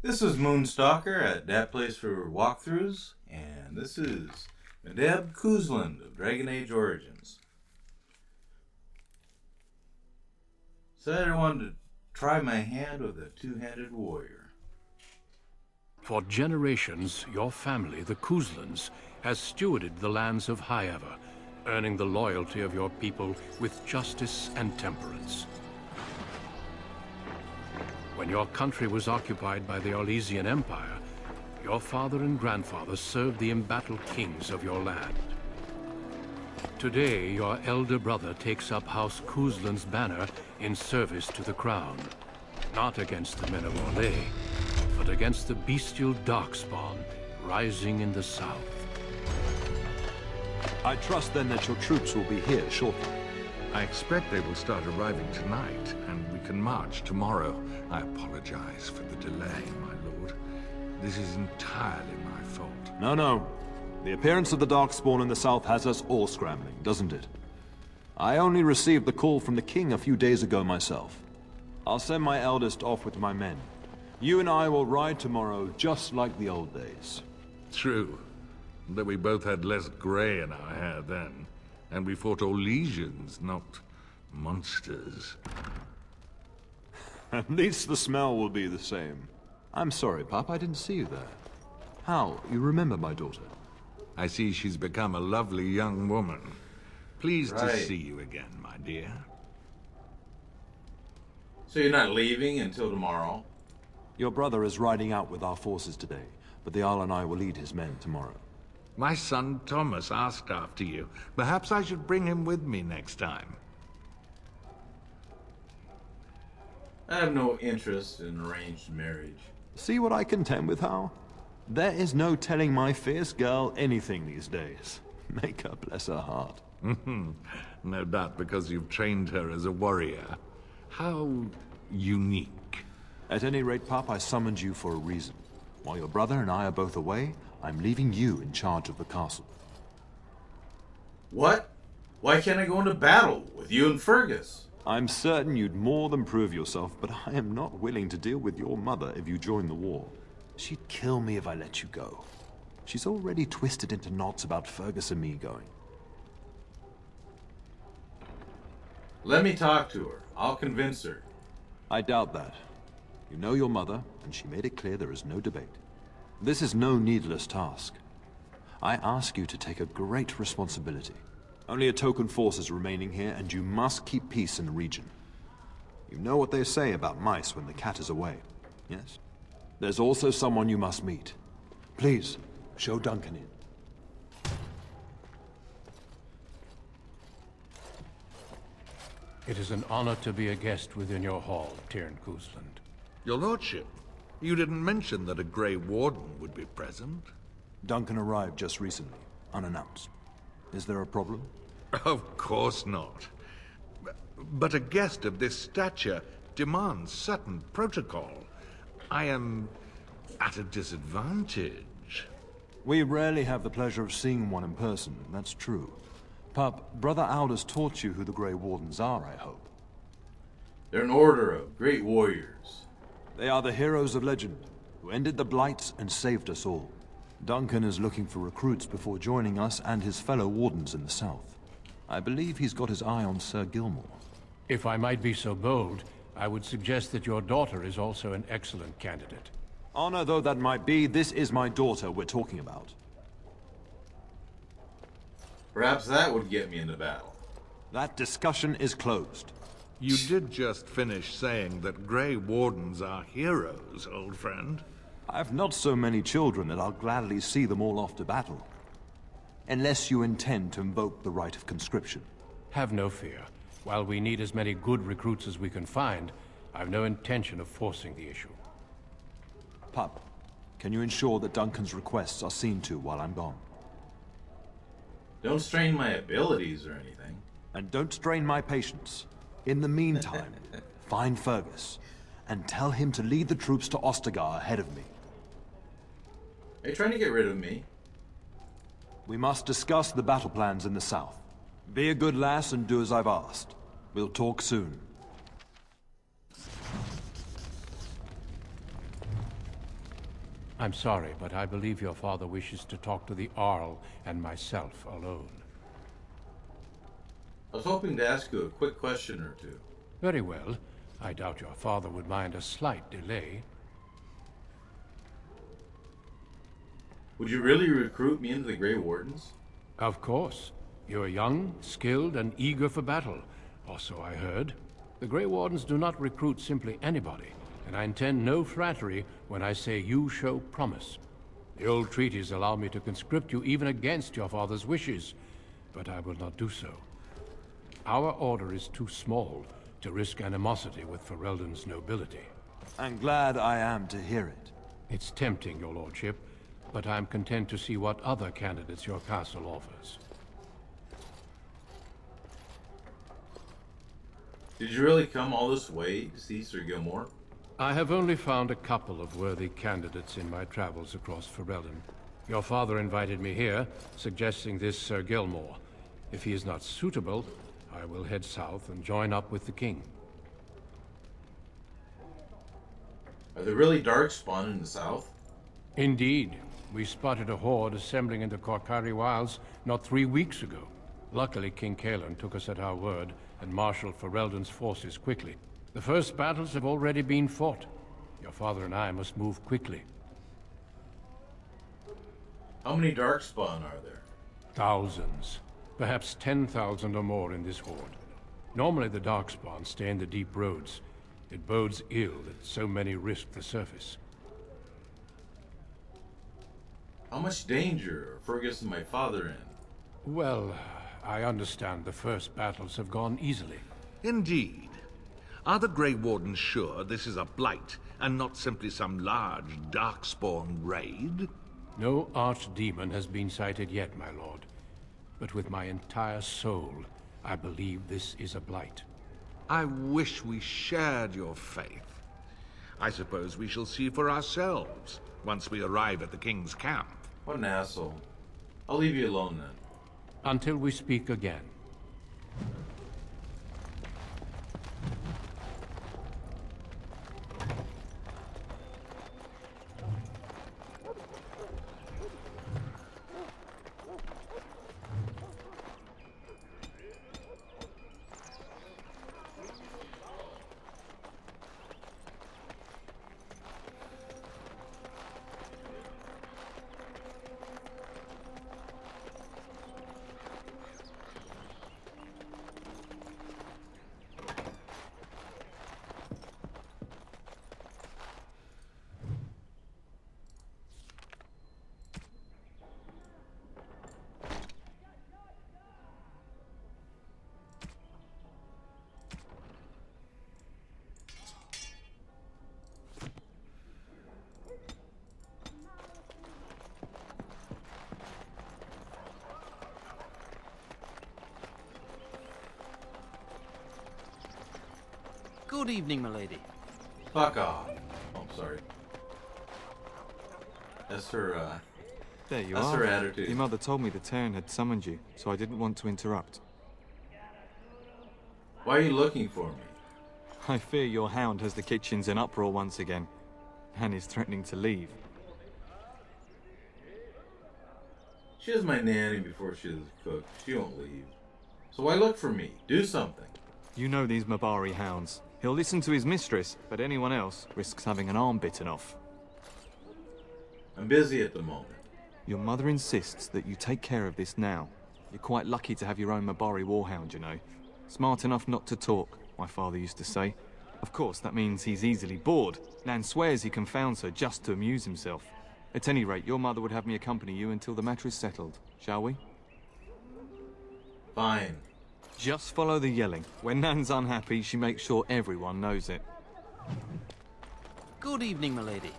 This is Moonstalker at that place for walkthroughs, and this is Mdebh Cousland of Dragon Age Origins. Said I wanted to try my hand with a two-handed warrior. For generations, your family, the Couslands, has stewarded the lands of Howe, earning the loyalty of your people with justice and temperance. When your country was occupied by the Orlesian Empire, your father and grandfather served the embattled kings of your land. Today, your elder brother takes up House Cousland's banner in service to the crown. Not against the men of Orlais, but against the bestial Darkspawn rising in the south. I trust then that your troops will be here shortly. I expect they will start arriving tonight, and we can march tomorrow. I apologize for the delay, my lord. This is entirely my fault. No. The appearance of the Darkspawn in the south has us all scrambling, doesn't it? I only received the call from the king a few days ago myself. I'll send my eldest off with my men. You and I will ride tomorrow just like the old days. True. That we both had less gray in our hair then. And we fought Orlesians, not monsters. At least the smell will be the same. I'm sorry, Pop, I didn't see you there. How? You remember my daughter? I see she's become a lovely young woman. Pleased to Right. see you again, my dear. So you're not leaving until tomorrow? Your brother is riding out with our forces today, but the Jarl and I will lead his men tomorrow. My son Thomas asked after you. Perhaps I should bring him with me next time. I have no interest in arranged marriage. See what I contend with, Howe? There is no telling my fierce girl anything these days. Make her bless her heart. No doubt because you've trained her as a warrior. How unique. At any rate, Pop, I summoned you for a reason. While your brother and I are both away, I'm leaving you in charge of the castle. What? Why can't I go into battle with you and Fergus? I'm certain you'd more than prove yourself, but I am not willing to deal with your mother if you join the war. She'd kill me if I let you go. She's already twisted into knots about Fergus and me going. Let me talk to her. I'll convince her. I doubt that. You know your mother, and she made it clear there is no debate. This is no needless task. I ask you to take a great responsibility. Only a token force is remaining here, and you must keep peace in the region. You know what they say about mice when the cat is away, yes? There's also someone you must meet. Please, show Duncan in. It is an honor to be a guest within your hall, Tyrn Cousland. Your lordship, you didn't mention that a Grey Warden would be present. Duncan arrived just recently, unannounced. Is there a problem? Of course not. But a guest of this stature demands certain protocol. I am at a disadvantage. We rarely have the pleasure of seeing one in person, that's true. Pup, Brother Aldous taught you who the Grey Wardens are, I hope. They're an order of great warriors. They are the heroes of legend, who ended the Blights and saved us all. Duncan is looking for recruits before joining us and his fellow Wardens in the south. I believe he's got his eye on Sir Gilmore. If I might be so bold, I would suggest that your daughter is also an excellent candidate. Honor though that might be, this is my daughter we're talking about. Perhaps that would get me into battle. That discussion is closed. You did just finish saying that Grey Wardens are heroes, old friend. I've not so many children that I'll gladly see them all off to battle. Unless you intend to invoke the right of conscription. Have no fear. While we need as many good recruits as we can find, I've no intention of forcing the issue. Pup, can you ensure that Duncan's requests are seen to while I'm gone? Don't strain my abilities or anything. And don't strain my patience. In the meantime, find Fergus, and tell him to lead the troops to Ostagar ahead of me. Are you trying to get rid of me? We must discuss the battle plans in the south. Be a good lass and do as I've asked. We'll talk soon. I'm sorry, but I believe your father wishes to talk to the Arl and myself alone. I was hoping to ask you a quick question or two. Very well. I doubt your father would mind a slight delay. Would you really recruit me into the Grey Wardens? Of course. You're young, skilled, and eager for battle. Also, I heard. The Grey Wardens do not recruit simply anybody, and I intend no flattery when I say you show promise. The old treaties allow me to conscript you even against your father's wishes, but I will not do so. Our order is too small to risk animosity with Ferelden's nobility. I'm glad I am to hear it. It's tempting, your lordship, but I'm content to see what other candidates your castle offers. Did you really come all this way to see Sir Gilmore? I have only found a couple of worthy candidates in my travels across Ferelden. Your father invited me here, suggesting this Sir Gilmore. If he is not suitable, I will head south and join up with the king. Are there really Darkspawn in the south? Indeed. We spotted a horde assembling in the Korkari Wilds not 3 weeks ago. Luckily, King Cousland took us at our word and marshaled Ferelden's forces quickly. The first battles have already been fought. Your father and I must move quickly. How many Darkspawn are there? Thousands. Perhaps 10,000 or more in this horde. Normally the Darkspawn stay in the deep roads. It bodes ill that so many risk the surface. How much danger are Fergus and my father in? Well, I understand the first battles have gone easily. Indeed. Are the Grey Wardens sure this is a blight, and not simply some large Darkspawn raid? No archdemon has been sighted yet, my lord. But with my entire soul, I believe this is a blight. I wish we shared your faith. I suppose we shall see for ourselves once we arrive at the King's camp. What an asshole. I'll leave you alone then. Until we speak again. Good evening, milady. Fuck off. Oh, sorry. That's her, There you that's are. her attitude. Your mother told me the Terran had summoned you, so I didn't want to interrupt. Why are you looking for me? I fear your hound has the kitchens in uproar once again, and is threatening to leave. She was my nanny before she was a cook. She won't leave. So why look for me? Do something. You know these Mabari hounds. He'll listen to his mistress, but anyone else risks having an arm bitten off. I'm busy at the moment. Your mother insists that you take care of this now. You're quite lucky to have your own Mabari warhound, you know. Smart enough not to talk, my father used to say. Of course, that means he's easily bored. Nan swears he confounds her just to amuse himself. At any rate, your mother would have me accompany you until the matter is settled, shall we? Fine. Just follow the yelling. When Nan's unhappy, she makes sure everyone knows it. Good evening, milady.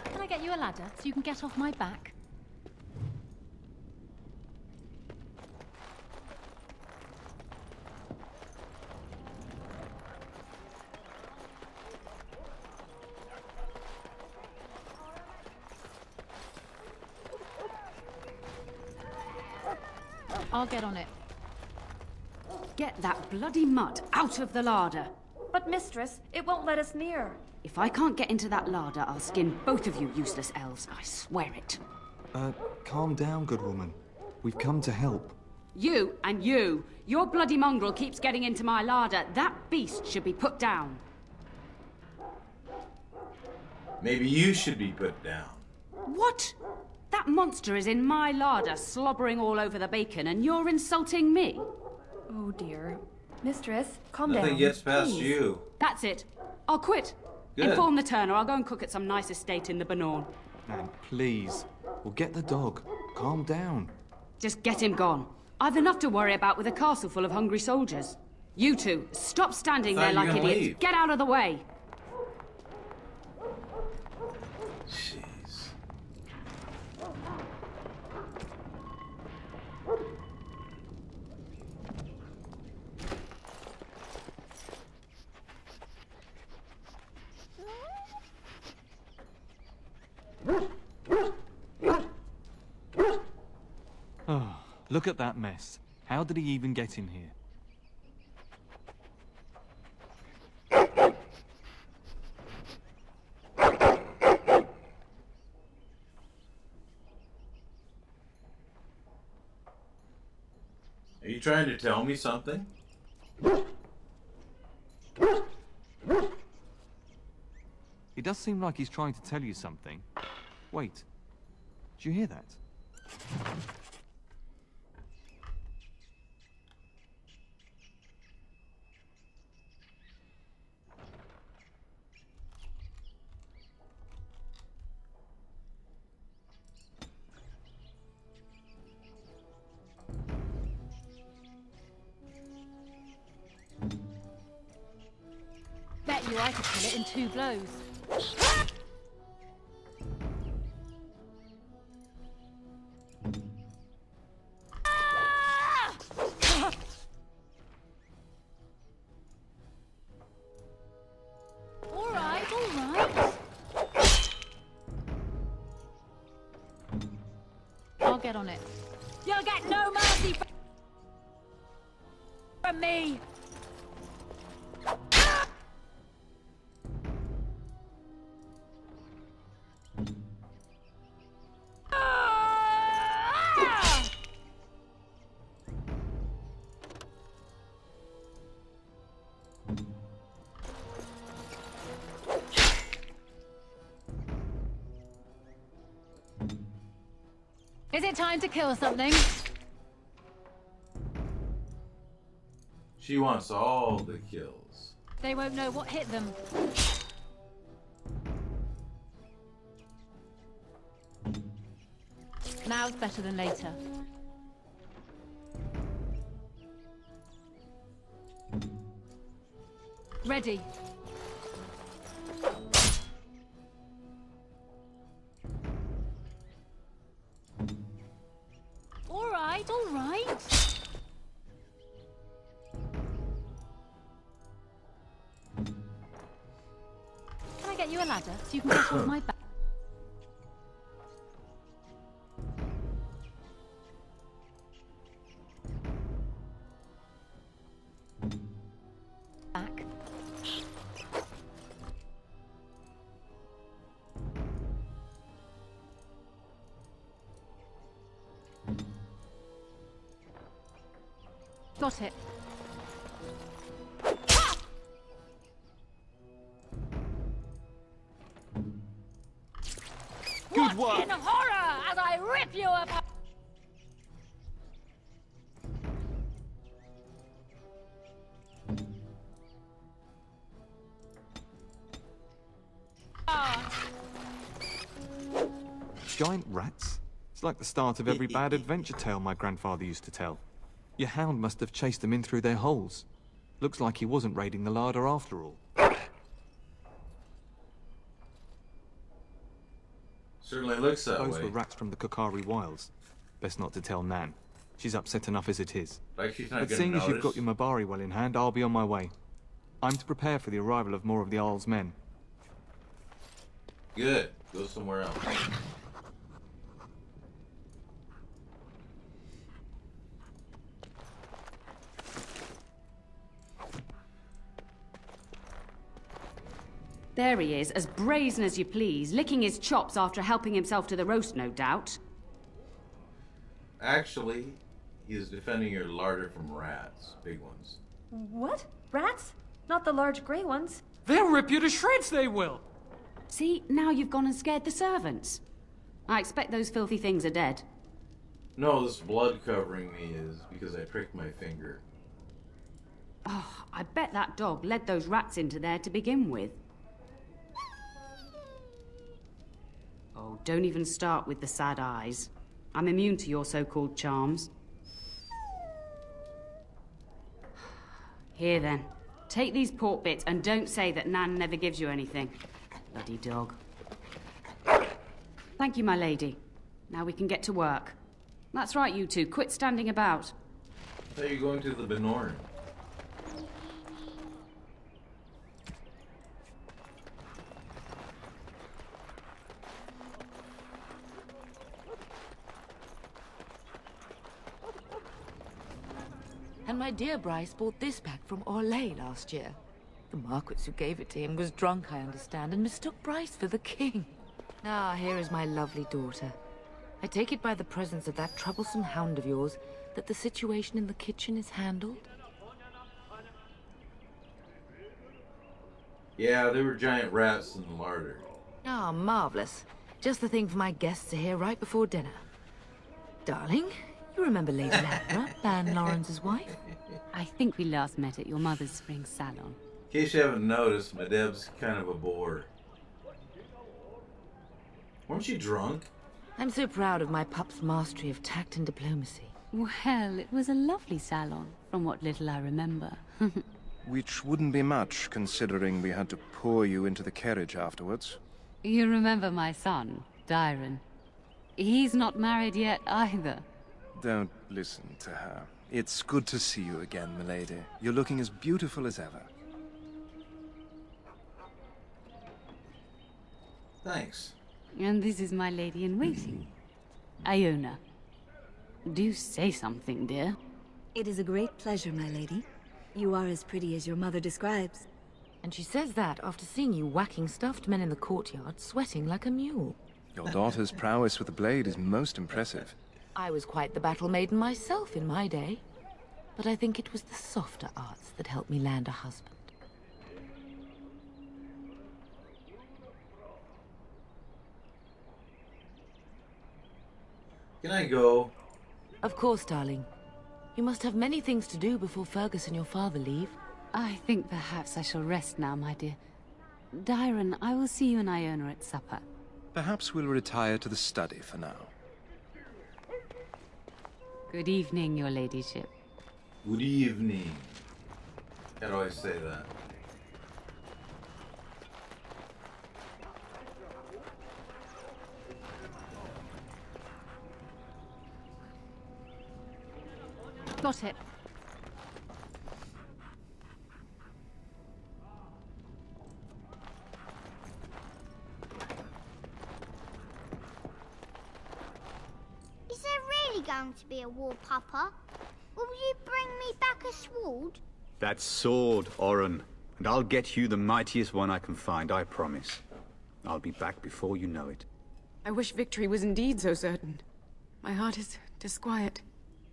Can I get you a ladder so you can get off my back? I'll get on it. Get that bloody mutt out of the larder. But mistress, it won't let us near. If I can't get into that larder, I'll skin both of you useless elves, I swear it. Calm down, good woman. We've come to help. You and you. Your bloody mongrel keeps getting into my larder. That beast should be put down. Maybe you should be put down. What? That monster is in my larder, slobbering all over the bacon, and you're insulting me? Oh dear. Mistress, calm down. Nothing gets past please. you. That's it. I'll quit. Good. Inform the turner. I'll go and cook at some nice estate in the Banorn. Nan, please. We'll get the dog. Calm down. Just get him gone. I've enough to worry about with a castle full of hungry soldiers. You two, stop standing there I thought like you were gonna idiots. leave. Get out of the way. Jeez. Oh, look at that mess. How did he even get in here? Are you trying to tell me something? He does seem like he's trying to tell you something. Wait. Did you hear that? Bet you I could kill it in 2 blows. All right, all right. I'll get on it. You'll get no mercy from me. Is it time to kill something? She wants all the kills. They won't know what hit them. Now's better than later. Ready. All right, all right. Can I get you a ladder so you can get off my back? Back. Got it. Good work! In horror as I rip you apart! Giant rats? It's like the start of every bad adventure tale my grandfather used to tell. Your hound must have chased them in through their holes. Looks like he wasn't raiding the larder after all. Certainly looks that Those way. were rats from the Kokari Wilds. Best not to tell Nan. She's upset enough as it is. Like she's not But gonna seeing as you've got notice. your Mabari well in hand, I'll be on my way. I'm to prepare for the arrival of more of the Isle's men. Good. Go somewhere else. There he is, as brazen as you please, licking his chops after helping himself to the roast, no doubt. Actually, he is defending your larder from rats. Big ones. What? Rats? Not the large grey ones. They'll rip you to shreds, they will! See, now you've gone and scared the servants. I expect those filthy things are dead. No, this blood covering me is because I pricked my finger. Oh, I bet that dog led those rats into there to begin with. Oh, don't even start with the sad eyes. I'm immune to your so-called charms. Here then, take these pork bits and don't say that Nan never gives you anything. Bloody dog. Thank you, my lady. Now we can get to work. That's right, you two. Quit standing about. I thought you were going to the Benorn. And my dear Bryce bought this back from Orlais last year. The Marquis who gave it to him was drunk, I understand, and mistook Bryce for the king. Ah, here is my lovely daughter. I take it by the presence of that troublesome hound of yours that the situation in the kitchen is handled? Yeah, there were giant rats in the larder. Ah, marvelous. Just the thing for my guests to hear right before dinner. Darling, you remember Lady Ladra, Ban Lawrence's wife? I think we last met at your mother's spring salon. In case you haven't noticed, Mdebh's kind of a bore. Weren't you drunk? I'm so proud of my pup's mastery of tact and diplomacy. Well, it was a lovely salon, from what little I remember. Which wouldn't be much, considering we had to pour you into the carriage afterwards. You remember my son, Dyron. He's not married yet either. Don't listen to her. It's good to see you again, milady. You're looking as beautiful as ever. Thanks. And this is my lady-in-waiting, Iona. Do say something, dear. It is a great pleasure, my lady. You are as pretty as your mother describes. And she says that after seeing you whacking stuffed men in the courtyard, sweating like a mule. Your daughter's prowess with the blade is most impressive. I was quite the battle maiden myself in my day. But I think it was the softer arts that helped me land a husband. Can I go? Of course, darling. You must have many things to do before Fergus and your father leave. I think perhaps I shall rest now, my dear. Dyron, I will see you and Iona at supper. Perhaps we'll retire to the study for now. Good evening, your ladyship. Good evening. How do I say that? Got it. Is there really going to be a war, Papa? Will you bring me back a sword? That sword, Oren. And I'll get you the mightiest one I can find, I promise. I'll be back before you know it. I wish victory was indeed so certain. My heart is disquiet.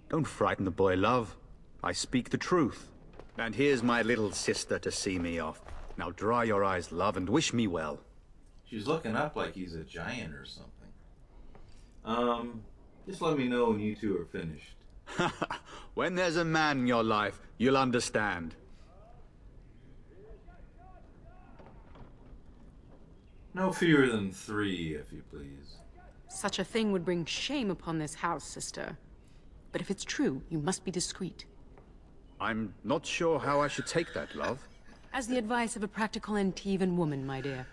Don't frighten the boy, love. I speak the truth. And here's my little sister to see me off. Now dry your eyes, love, and wish me well. She's looking up like he's a giant or something. Just let me know when you two are finished. When there's a man in your life, you'll understand. No fewer than 3, if you please. Such a thing would bring shame upon this house, sister. But if it's true, you must be discreet. I'm not sure how I should take that, love. As the advice of a practical Antivan woman, my dear.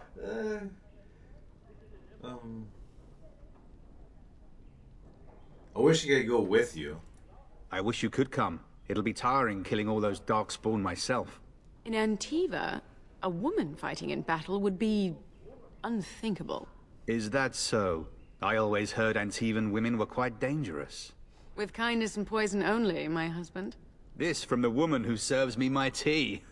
I wish I could go with you. I wish you could come. It'll be tiring killing all those Darkspawn myself. In Antiva, a woman fighting in battle would be unthinkable. Is that so? I always heard Antivan women were quite dangerous. With kindness and poison only, my husband. This from the woman who serves me my tea.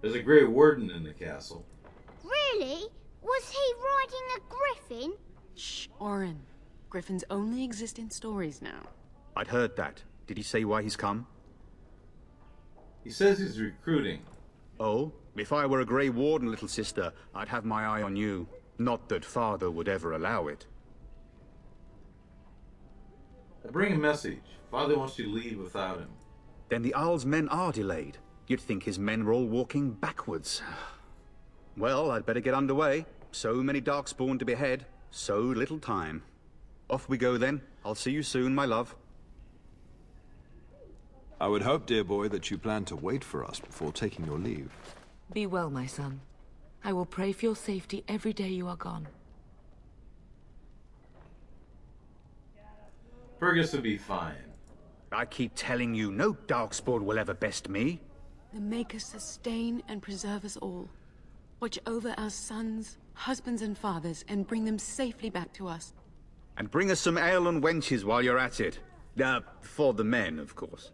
There's a Grey Warden in the castle. Really? Was he riding a griffin? Shh, Orin. Griffins only exist in stories now. I'd heard that. Did he say why he's come? He says he's recruiting. Oh? If I were a Grey Warden, little sister, I'd have my eye on you. Not that Father would ever allow it. I bring a message. Father wants you to leave without him. Then the Owl's men are delayed. You'd think his men were all walking backwards. Well, I'd better get underway. So many Darkspawn to behead. So little time. Off we go then. I'll see you soon, my love. I would hope, dear boy, that you plan to wait for us before taking your leave. Be well, my son. I will pray for your safety every day you are gone. Fergus will be fine. I keep telling you, no Darkspawn will ever best me. The Maker sustain and preserve us all. Watch over our sons, husbands and fathers, and bring them safely back to us. And bring us some ale and wenches while you're at it. For the men, of course.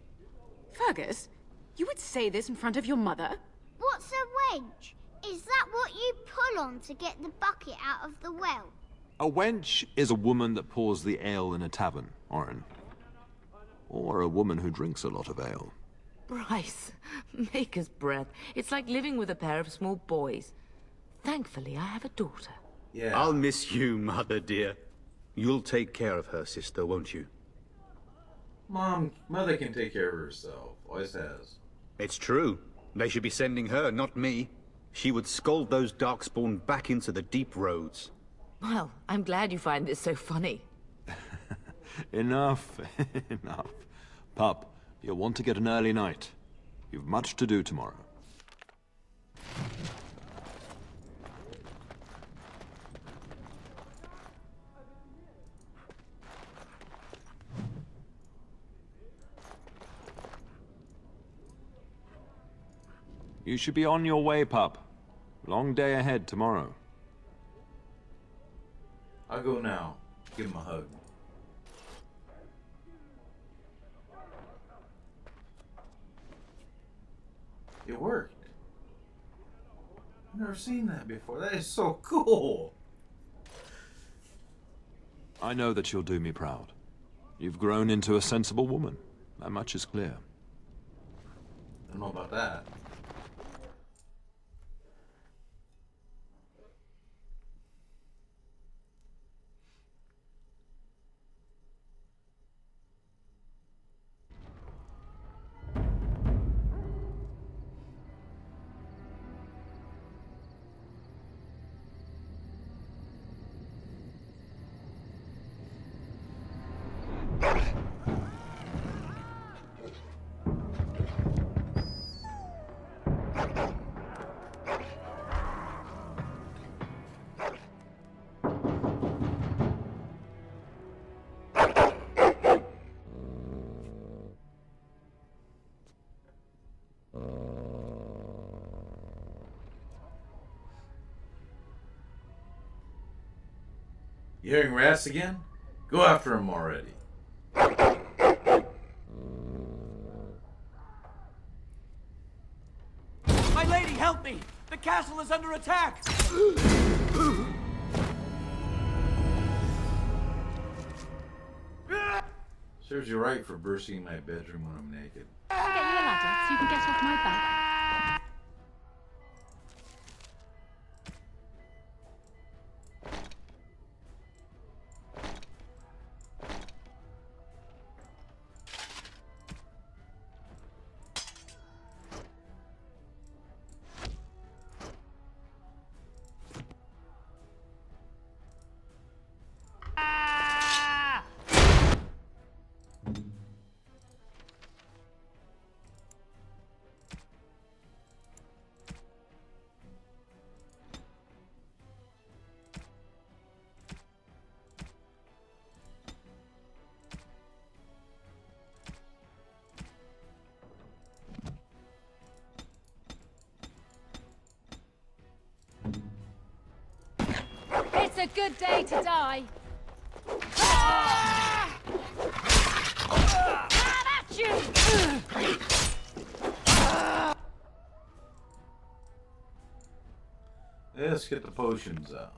Fergus, you would say this in front of your mother? What's a wench? Is that what you pull on to get the bucket out of the well? A wench is a woman that pours the ale in a tavern, Orin. Or a woman who drinks a lot of ale. Bryce, Maker's breath. It's like living with a pair of small boys. Thankfully, I have a daughter. Yeah. I'll miss you, Mother dear. You'll take care of her, sister, won't you? Mother can take care of herself. Always has. It's true. They should be sending her, not me. She would scold those Darkspawn back into the deep roads. Well, I'm glad you find this so funny. Enough, enough. Pup, you'll want to get an early night. You've much to do tomorrow. You should be on your way, pup. Long day ahead tomorrow. I'll go now. Give him a hug. It worked. I've never seen that before. That is so cool. I know that you'll do me proud. You've grown into a sensible woman. That much is clear. I don't know about that. You hearing rats again? Go after them already. My lady, help me! The castle is under attack! Serves you right for bursting in my bedroom when I'm naked. I'll get you a ladder so you can get off my back. It's a good day to die. At you! Let's get the potions out.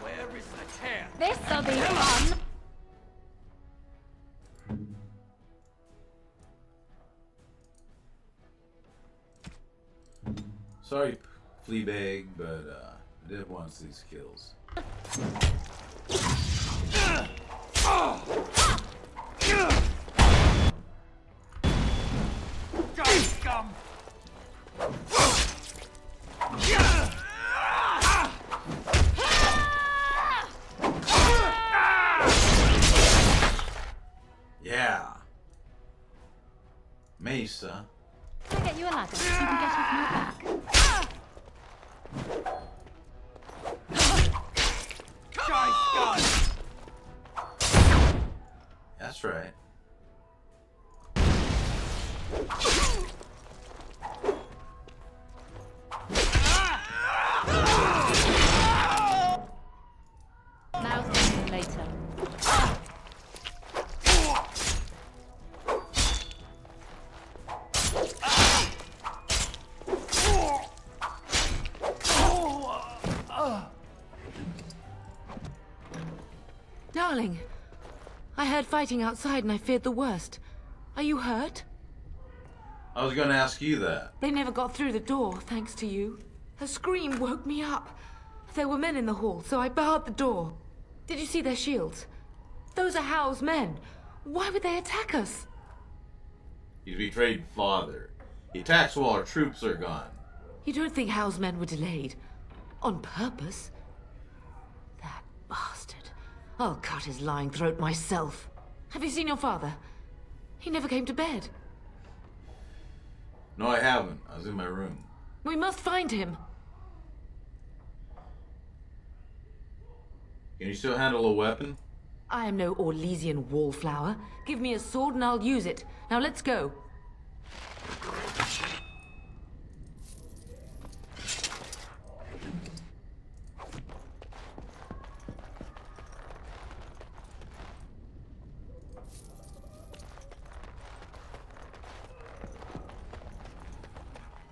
Where is the tear? This'll be fun. Sorry, Fleabag, but Mdebh wants these kills. Scum! Yeah. Mesa. Can I get you a ladder so you can get off my back? That's right. Now something later. Darling, I heard fighting outside and I feared the worst. Are you hurt? I was gonna ask you that. They never got through the door, thanks to you. Her scream woke me up. There were men in the hall, so I barred the door. Did you see their shields? Those are Howe's men. Why would they attack us? He's betrayed father. He attacks while our troops are gone. You don't think Howe's men were delayed? On purpose? That bastard. I'll cut his lying throat myself. Have you seen your father? He never came to bed. No, I haven't. I was in my room. We must find him. Can you still handle a weapon? I am no Orlesian wallflower. Give me a sword and I'll use it. Now let's go.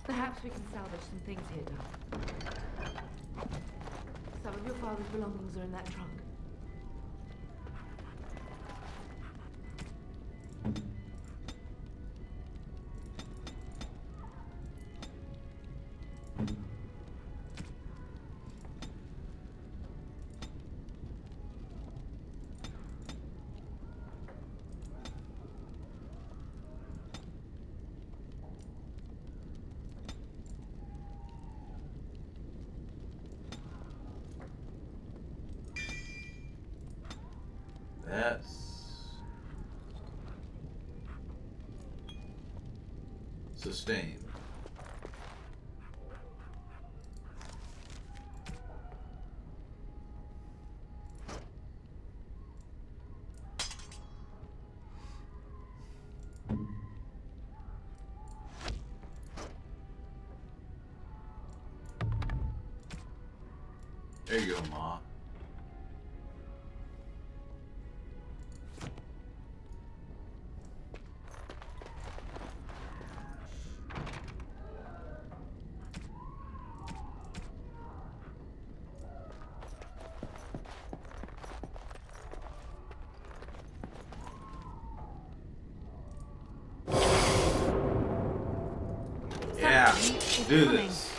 Perhaps we can salvage some things here, darling. Some of your father's belongings are in that trunk. That's sustained. There you go, Ma. Yeah, do this.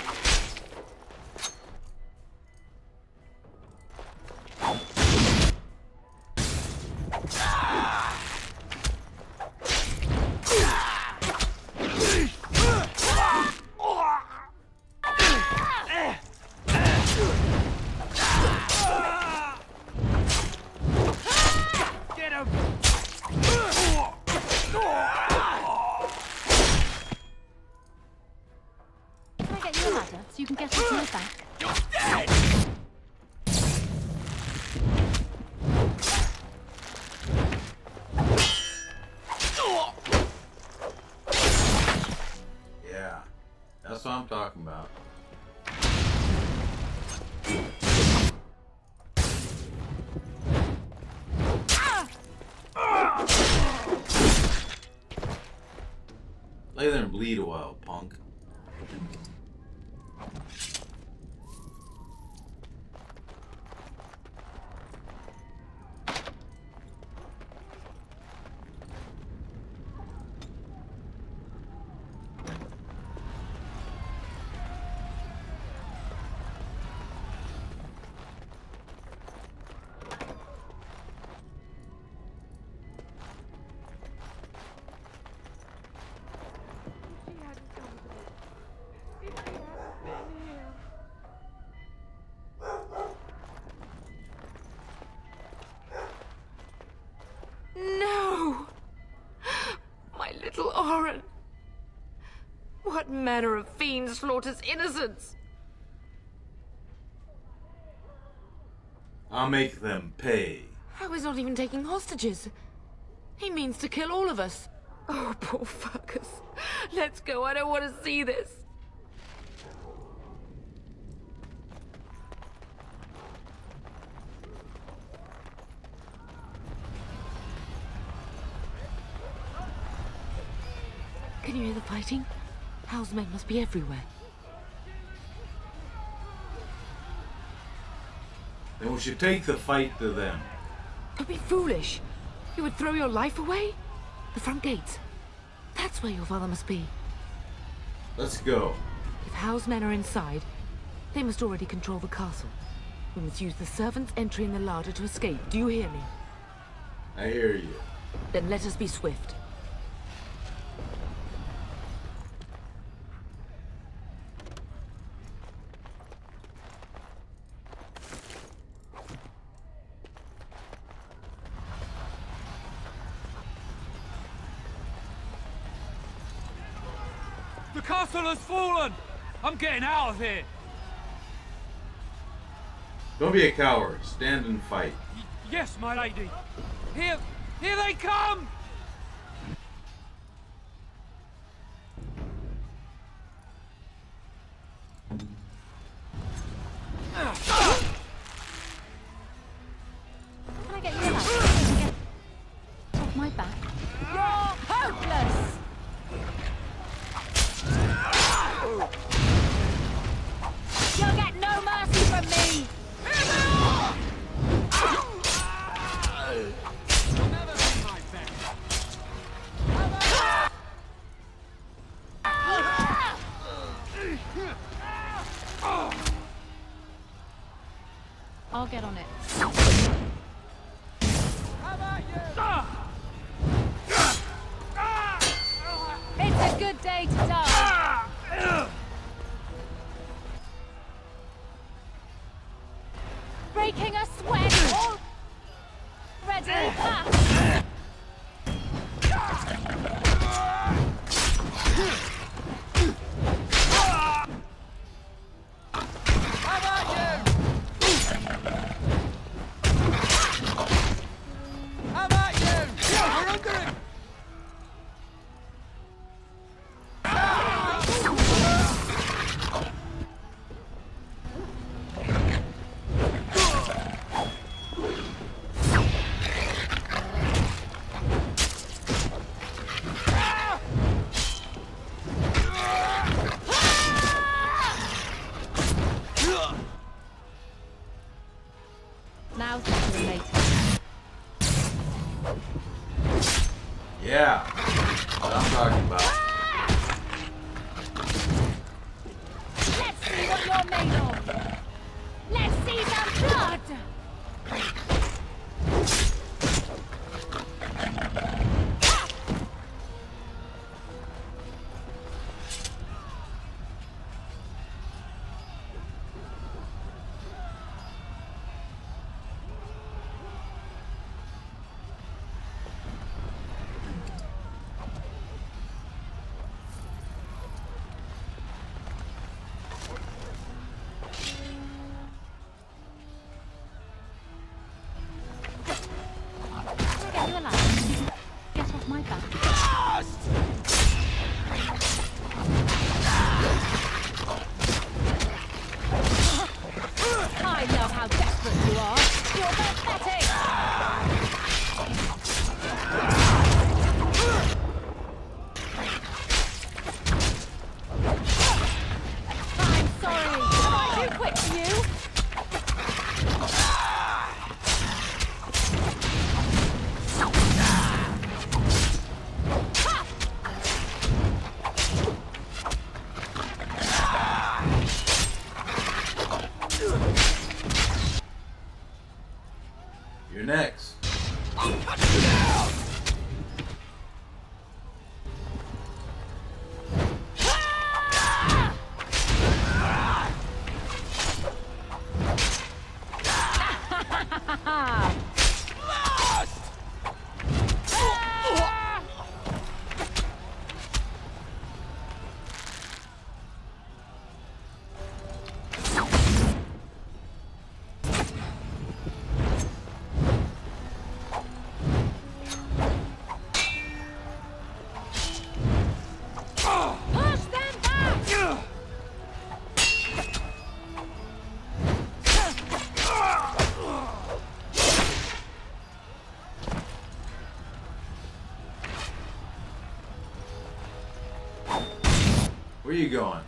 Get him! Can I get you a ladder so you can get off my back? You're dead! Yeah, that's what I'm talking about. Lay there and bleed a while, punk. No! My little Oren! What manner of fiend slaughters innocents? I'll make them pay. Howe is not even taking hostages. He means to kill all of us. Oh, poor fuckers. Let's go, I don't want to see this. Can you hear the fighting? Howe's men must be everywhere. Then we should take the fight to them. Don't be foolish. You would throw your life away? The front gates. That's where your father must be. Let's go. If Howe's men are inside, they must already control the castle. We must use the servants entering the larder to escape. Do you hear me? I hear you. Then let us be swift. The castle has fallen! I'm getting out of here! Don't be a coward. Stand and fight. Yes, my lady! Here they come! Can I get you a ladder? Get off my back. You're hopeless! You'll get no mercy from me! I'll get on it. It's a good day to die. Breaking a sweat. Ready? You're next. I'll cut you down! Where you going?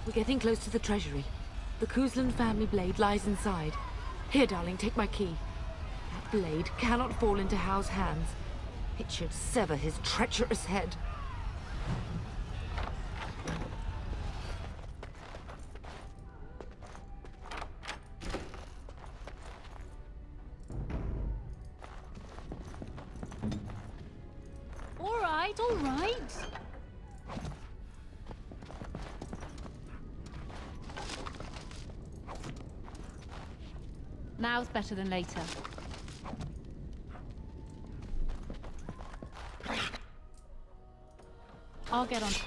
We're getting close to the treasury. The Cousland family blade lies inside. Here, darling, take my key. That blade cannot fall into Howe's hands. It should sever his treacherous head. All right, all right. Now's better than later. I'll get on it.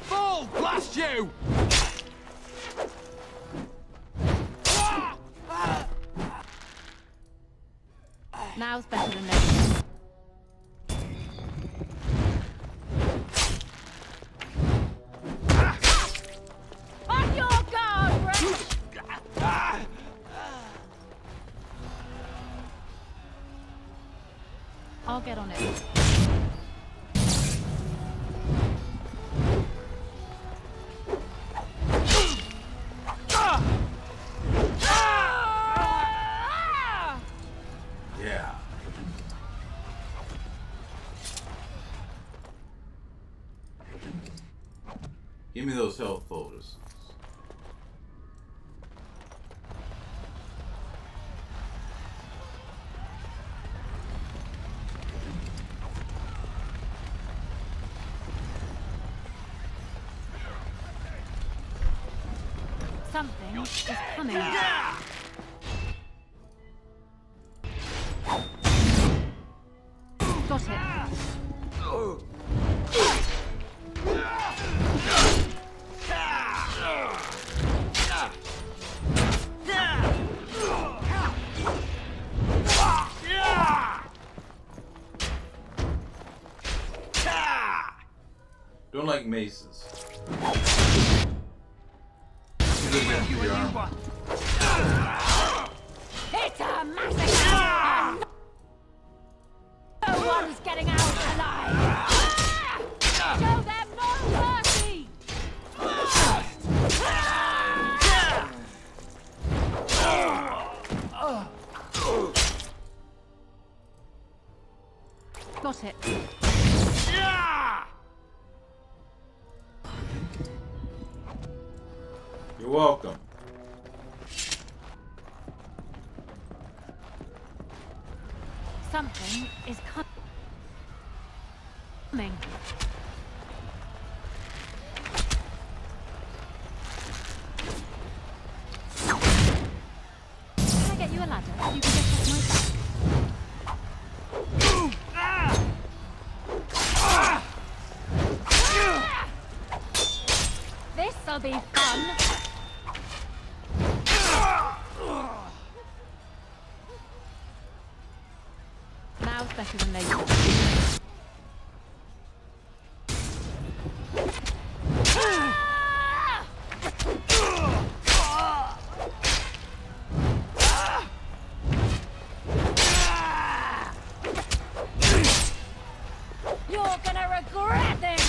Fall! Blast you! Now's better than later. On your guard, Wretch! I'll get on it. Yeah. Give me those health folders. Something is coming. Got it. Don't like maces. It's a massacre! No one's getting out alive! Show them no mercy! Got it. You're welcome. Something is coming. Can I get you a ladder? You can get off my back. This'll be fun. Now's better than later. regret this!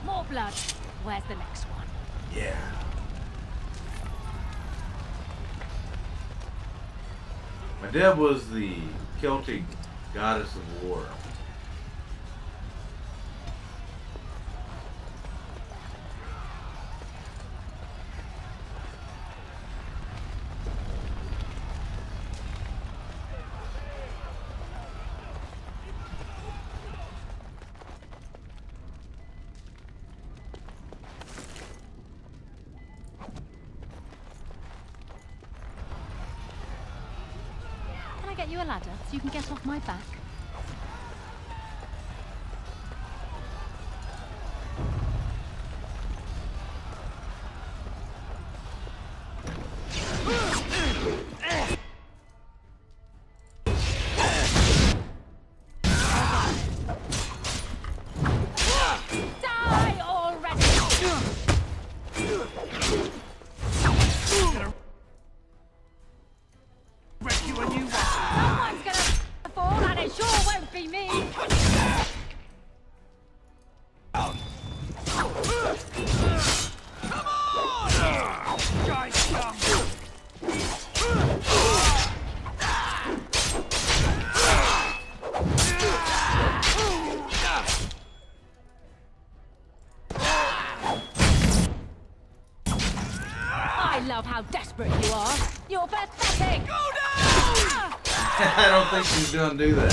More blood. Where's the next one? Yeah. Mdebh was the Celtic goddess of war. Can I get you a ladder so you can get off my back? Die already! Rescue a new one. Someone's gonna fall, and it sure won't be me! Come on! Guys, young. I love how desperate you are. You're pathetic! Go down! I don't think she's gonna do that.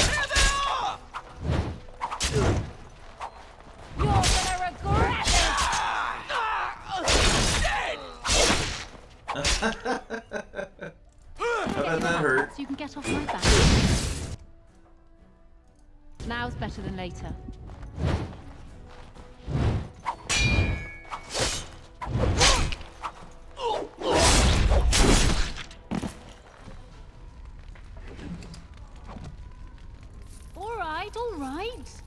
You're gonna regret How about that hurt? So you can get off my back. Now's better than later. All right, all right.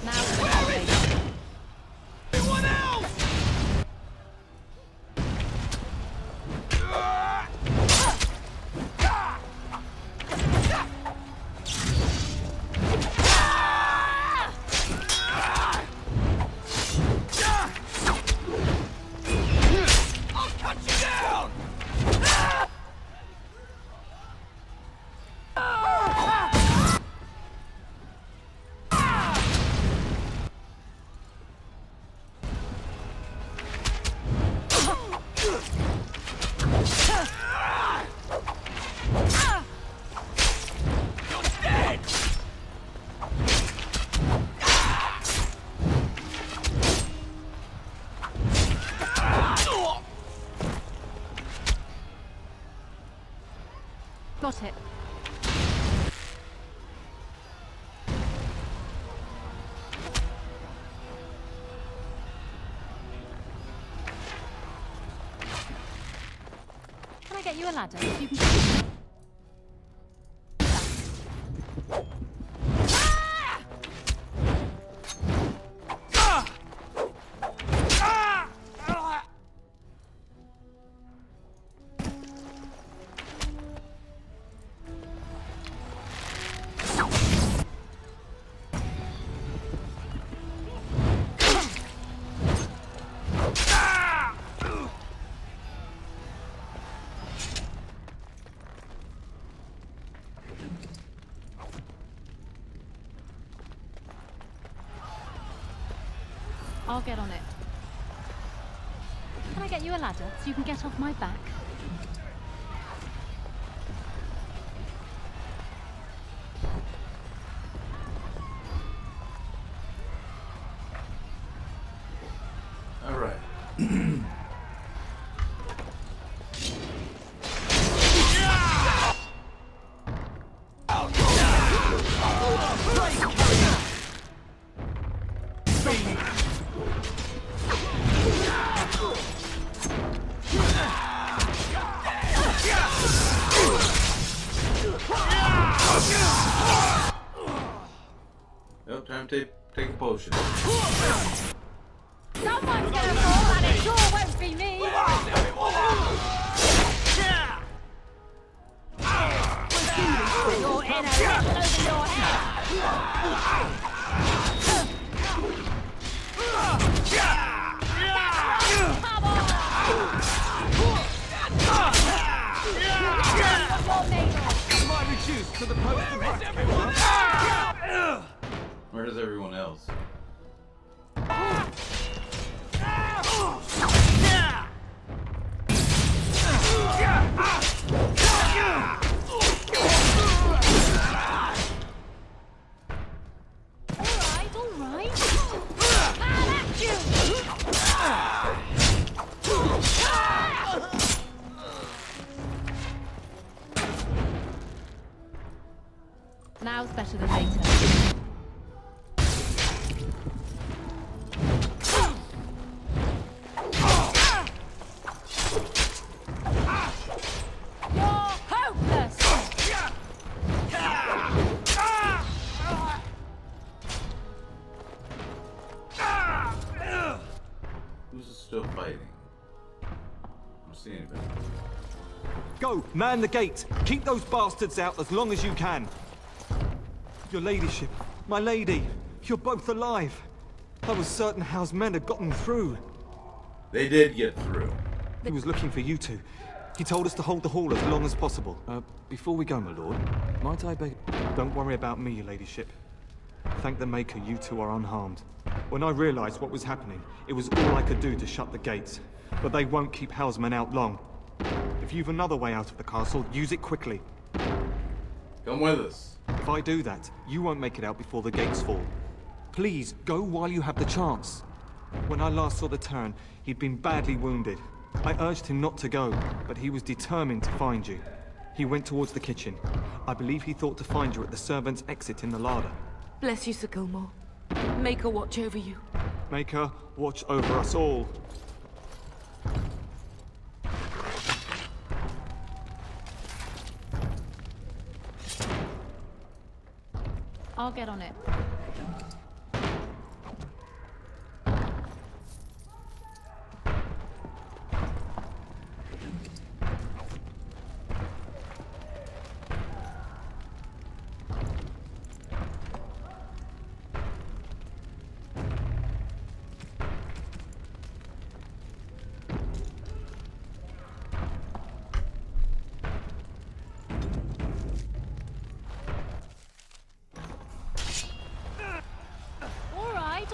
Now's better than later. Anyone else? I'll cut you down! You're dead! Got it. Can I get you a ladder so you can... I'll get on it. Can I get you a ladder so you can get off my back? All right. Yep, time to take a potion. Someone's gonna fall, and it sure won't be me! You're in a little over your head! Come on! Might reduce to the post. Where's everyone else? All right. I'll at you! Now's better than later. Who's still fighting? I don't see anybody. Go, man the gate. Keep those bastards out as long as you can. Your ladyship, my lady, you're both alive. I was certain Howe's men had gotten through. They did get through. He was looking for you two. He told us to hold the hall as long as possible. Before we go, my lord, might I beg... Don't worry about me, your ladyship. Thank the Maker you two are unharmed. When I realized what was happening, it was all I could do to shut the gates. But they won't keep Howe's men out long. If you've another way out of the castle, use it quickly. Come with us. If I do that, you won't make it out before the gates fall. Please, go while you have the chance. When I last saw the Terran, he'd been badly wounded. I urged him not to go, but he was determined to find you. He went towards the kitchen. I believe he thought to find you at the servants' exit in the larder. Bless you, Sir Gilmore. Make her watch over you. Make her watch over us all. I'll get on it. All right.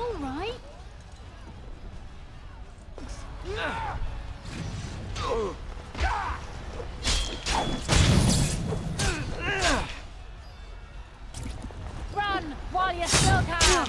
Run while you still can.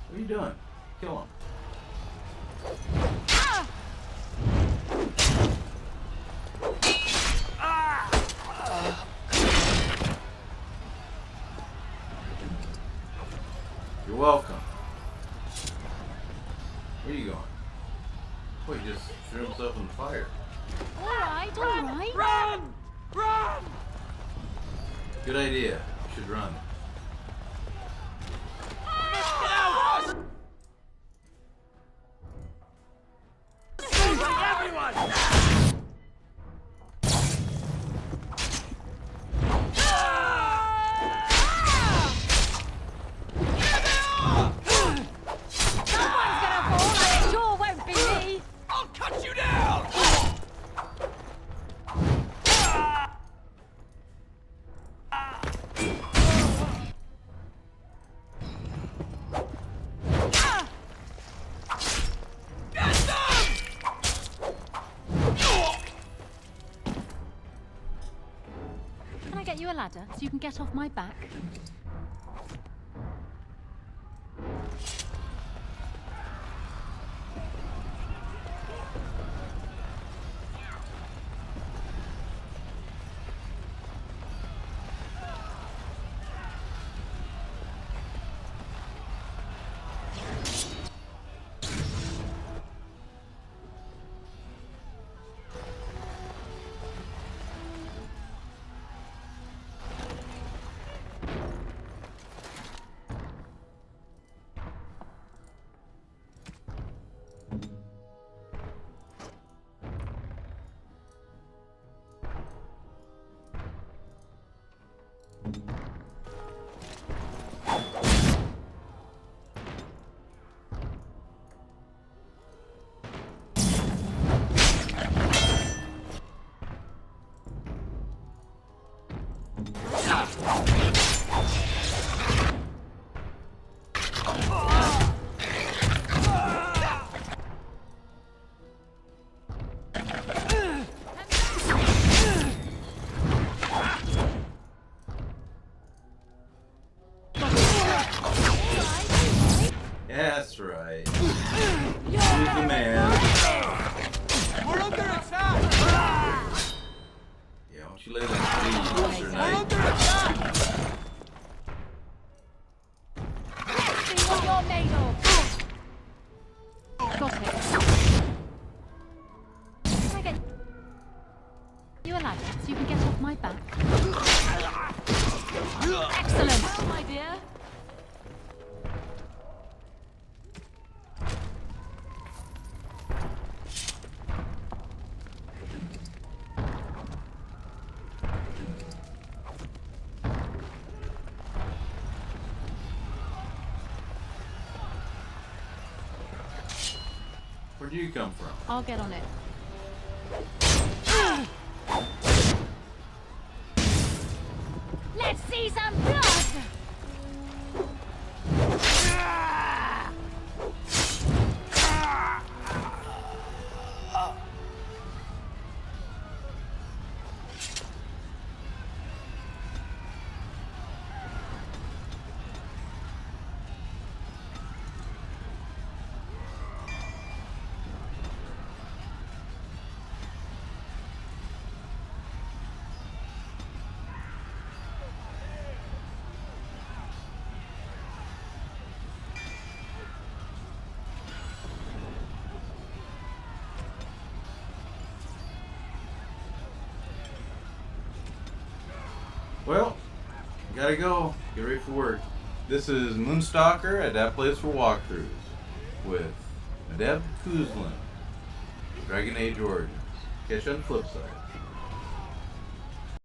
What are you doing? Kill him. You're welcome. Where are you going? Oh, he just threw himself in the fire. All right. Run! Run! Good idea. You should run. Everyone! Someone's gonna fall, and it sure won't be me. I'll cut you down! get you a ladder so you can get off my back? That's right. Who's the man? We're under attack! Yeah, don't you let that be, Mr. Knight. See what you're made of! Got it. Can I get you a ladder so you can get off my back? Excellent, my dear. Where'd you come from? I'll get on it. Let's see some blood! Well, gotta go. Get ready for work. This is Moonstalker at that place for walkthroughs with Mdebh Cousland, Dragon Age Origins. Catch you on the flip side.